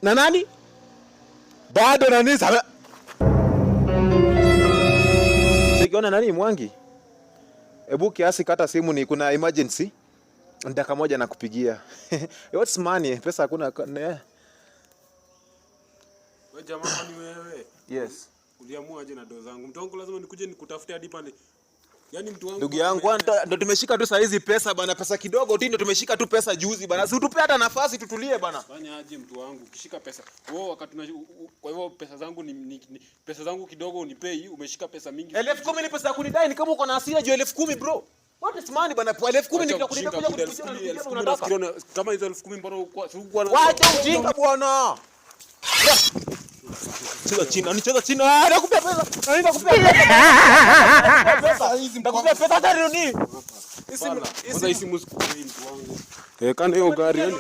Na nani? Bado nani sasa? Sikiona nani Mwangi? Ebu kiasi kata simu ni kuna emergency. Dakika moja nakupigia. What's money? Pesa hakuna. Wewe jamaa ni wewe. Yes. Uliamua aje na doo zangu? Mtu wangu lazima nikuje nikutafute hadi pale. Yaani mtu wangu. Ndugu yangu ndo tumeshika tu saa hizi pesa bana, pesa kidogo tu ndo tumeshika tu pesa juzi bana. Si utupe hata nafasi tutulie bana. Fanya aje mtu wangu? Ukishika pesa. Wewe wakati kwa hivyo pesa zangu ni pesa zangu kidogo unipei, umeshika pesa mingi. 10,000 ni pesa ya kunidai, ni kama uko na hasira juu 10,000 bro. What is money bana? 10,000 ni kuja kulipa unataka. Kama hizo 10,000 mbona sikuwa na. Wacha ujinga bwana. Cheza chini, nicheza chini. Nakupea pesa. Naenda kupea pesa. Nakupea pesa hata nini? Hizi simu sikupei mtu wangu. Kana hiyo gari yani.